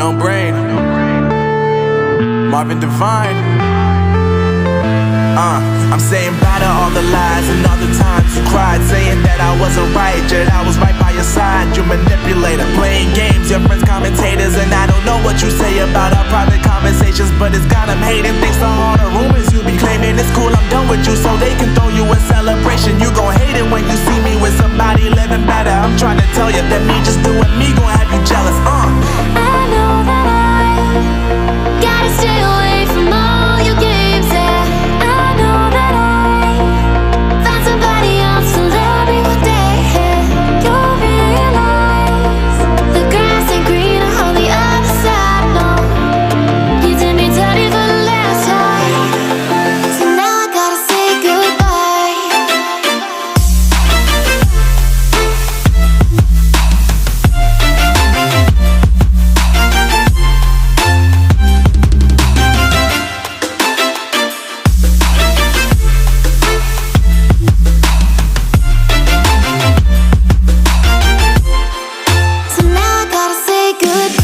No brain, Marvin Divine. I'm saying bye to all the lies and all the times you cried, saying that I wasn't right, yet I was right by your side. You manipulator, playing games, your friends commentators, and I don't know what you say about our private conversations, but it's got them hating. Thanks to all the rumors you be claiming. It's cool, I'm done with you, so they can throw you a celebration. You gon' hate it when you see me with somebody living better. I'm trying to tell you that me just doing me gon' have you jealous. I know that I gotta stay away from all your games, yeah. I know that I found somebody else to love me one day, yeah. You'll realize the grass ain't greener on the other side, no. You did me dirty for the last time, so now I gotta say goodbye. So now I gotta say goodbye.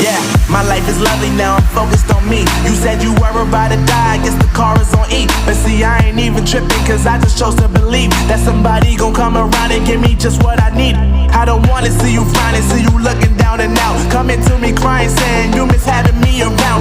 Yeah, my life is lovely now, I'm focused on me. You said you were about to die, I guess the car is on E. But see, I ain't even tripping, cause I just chose to believe that somebody gon' come around and give me just what I need. I don't wanna see you frowning, see you looking down and out, coming to me crying, saying you miss having me around.